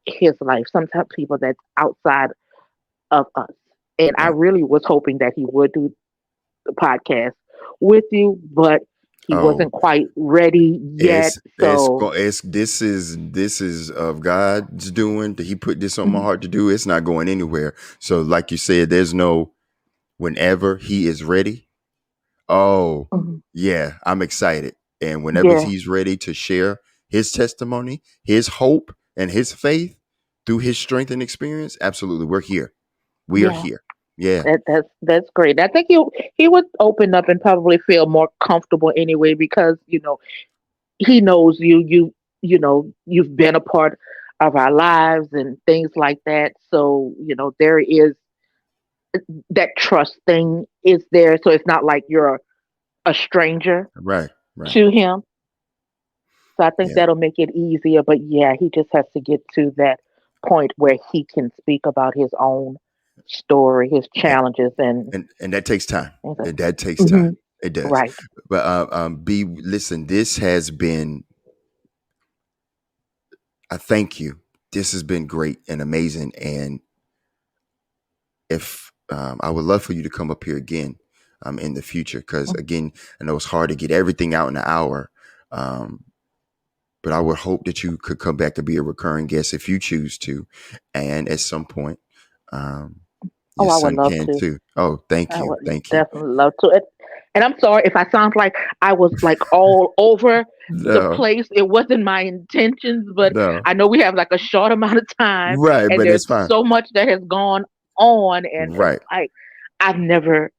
his life. Sometimes people that's outside of us. And I Right. really was hoping that he would do the podcast with you, but he Oh, wasn't quite ready yet. So, it's this is of God's doing. He put this on my mhm, heart to do. It's not going anywhere. So, like you said, there's no whenever he is ready. Oh, mhm, yeah, I'm excited. And whenever yeah, he's ready to share his testimony, his hope, and his faith through his strength and experience, absolutely, we're here. We are yeah, here. Yeah. that's great. I think he would open up and probably feel more comfortable anyway because he knows you. You've been a part of our lives and things like that. So there is that trust thing is there. So it's not like you're a stranger Right. Right. to him. So I think Yeah. that'll make it easier. But yeah, he just has to get to that point where he can speak about his own story, his And challenges, and and that takes time. That takes time. hmm It does. right. But B, listen, this has been. I thank you. This has been great and amazing. And if I would love for you to come up here again in the future, because again, I know it's hard to get everything out in an hour. Um, but I would hope that you could come back to be a recurring guest if you choose to, and at some point, um, Oh, your I would son love can to. too. Oh, thank I you, would thank you. definitely love to. And I'm sorry if I sound like I was like all over the No, place. It wasn't my intentions, but no, I know we have like a short amount of time, right, and but there's that's fine. so much that has gone on, and it's Right. like I've never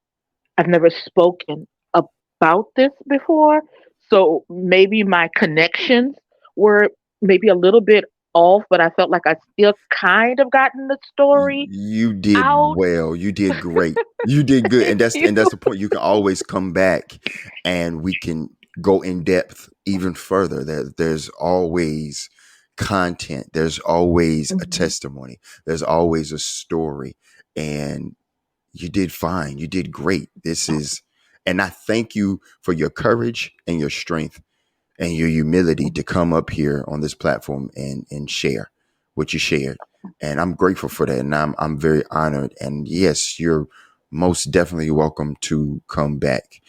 I've never spoken about this before. So maybe my connections were maybe a little bit off, but I felt like I still kind of gotten the story You did out. well. You did great. You did good. And Thank that's you. and that's the point. You can always come back and we can go in depth even further. There's always content. There's always a Mhm. testimony. There's always a story. And you did fine. You did great. This is and I thank you for your courage and your strength and your humility to come up here on this platform and share. what you shared, and I'm grateful for that, and I'm very honored. And yes, you're most definitely welcome to come back.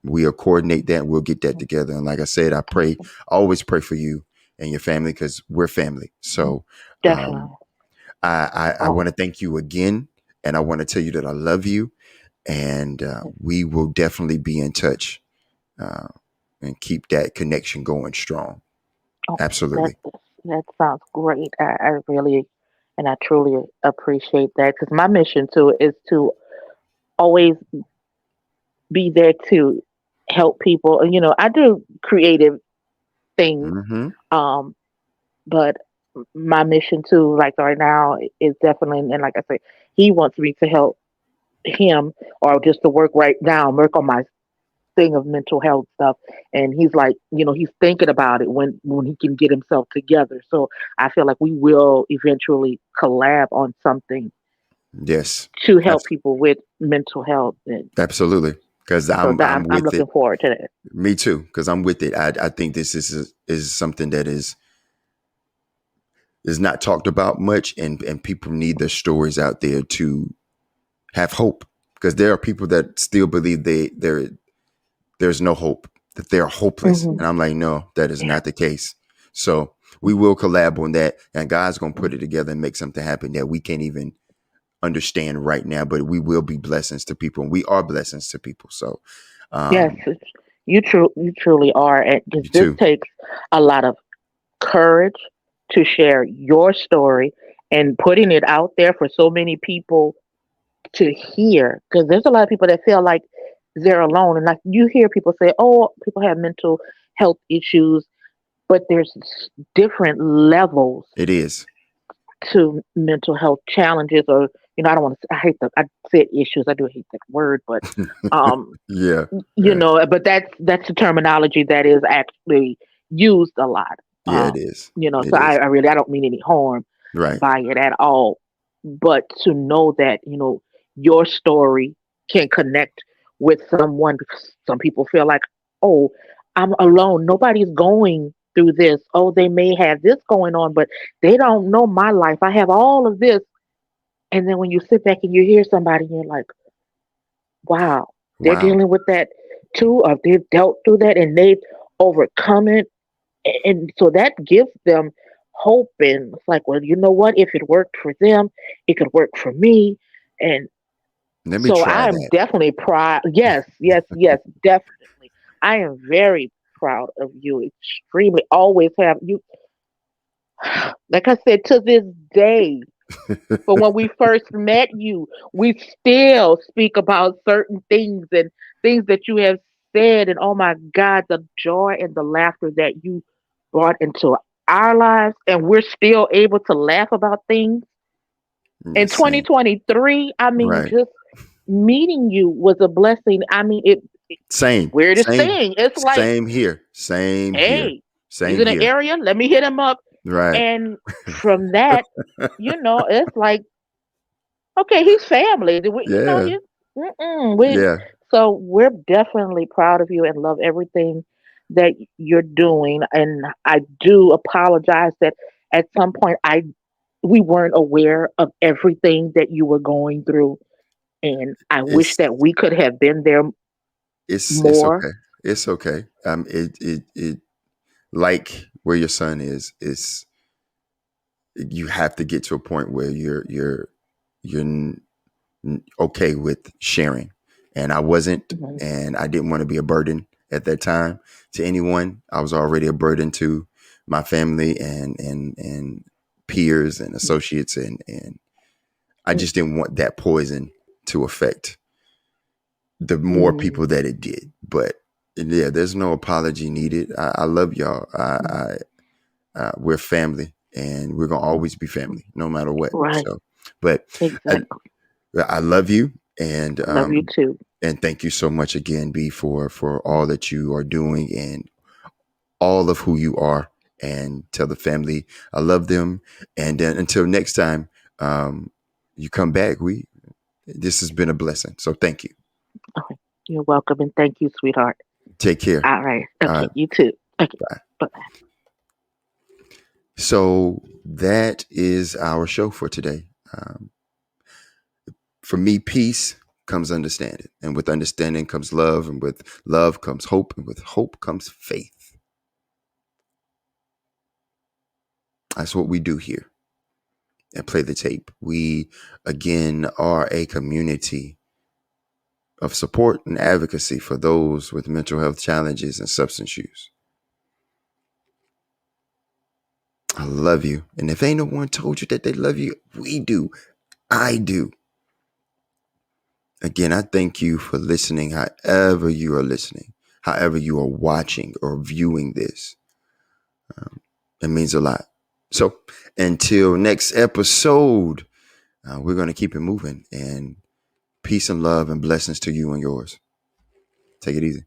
We'll coordinate that. We'll get that together. And like I said, I always pray for you and your family because we're family. So um, Definitely. I Oh, want to thank you again, and I want to tell you that I love you, and we will definitely be in touch uh, and keep that connection going strong. oh, that Absolutely. that sounds great. I really and I truly appreciate that because my mission too is to always be there to help people. And, I do creative things, Hmm. um, but my mission too, like right now, is definitely, and like I say, he wants me to help him or just to work right now, work on my thing of mental health stuff. And he's like, he's thinking about it when he can get himself together. So I feel like we will eventually collab on something Yes. to help Abs- people with mental health. And Absolutely. Because so that I'm I'm with it. looking forward to that. Me too. Because I'm with it. I think this is something that is not talked about much, and people need their stories out there to have hope. Because there are people that still believe there's no hope, that they're hopeless. Hmm. And I'm like, no, that is Yeah. not the case. So we will collab on that, and God's gonna put it together and make something happen that we can't even understand right now. But we will be blessings to people, and we are blessings to people. So Yes, um, you truly are, and 'cause you this too. takes a lot of courage to share your story and putting it out there for so many people to hear. Because there's a lot of people that feel like they're alone, and like you hear people say, "Oh, people have mental health issues," but there's different levels It is. to mental health challenges, or I don't want to. I hate the. I said issues. I do hate that word, but um, Yeah. Yeah. but that's the terminology that is actually used a lot. Yeah. It is. So It I, is. I really I don't mean any harm Right. by it at all, but to know that your story can connect with someone. Because some people feel like, oh, I'm alone. Nobody's going through this. Oh, they may have this going on, but they don't know my life. I have all of this, and then when you sit back and you hear somebody, you're like, wow, they're Wow. dealing with that too, or they've dealt through that and they've overcome it. And so that gives them hope. And it's like, well, you know what? If it worked for them, it could work for me. And Let me so try I'm that. definitely proud. Yes, yes, yes, definitely. I am very proud of you. Extremely. Always have you. Like I said, to this day, but when we first met you, we still speak about certain things and things that you have said. And oh my God, the joy and the laughter that you brought into our lives. And we're still able to laugh about things. The In same. 2023, I mean, Right. just meeting you was a blessing. I mean, Same. weirdest Same. thing. It's like, Same here. Same here. hey, he's Same in an here. area. Let me hit him up. Right. And from that, it's like, okay, he's family. Yeah. You. We. Yeah. So we're definitely proud of you and love everything that you're doing. And I do apologize that at some point we weren't aware of everything that you were going through, and I wish It's that we could have been there it's more. okay. It's okay. It like where your son is you have to get to a point where you're okay with sharing. And I wasn't, Mhm. and I didn't want to be a burden at that time to anyone. I was already a burden to my family and peers and associates, and I just didn't want that poison to affect the more people Mm, that it did. But yeah, there's no apology needed. I love y'all. We're family, and we're gonna always be family, no matter what. right. So, but I, Exactly. I love you, and Love you too. thank you so much again, B, for all that you are doing and all of who you are. And tell the family I love them. And then until next time, um, you come back. This has been a blessing. So thank you. Okay. You're welcome, and thank you, sweetheart. Take care. All right. All Okay. right. You too. Okay. Bye. Bye. So that is our show for today. For me, peace comes understanding, and with understanding comes love, and with love comes hope, and with hope comes faith. That's what we do here and Play the Tape. We, again, are a community of support and advocacy for those with mental health challenges and substance use. I love you. And if ain't no one told you that they love you, we do. I do. Again, I thank you for listening, however you are listening, however you are watching or viewing this. It means a lot. So until next episode, we're going to keep it moving, and peace and love and blessings to you and yours. Take it easy.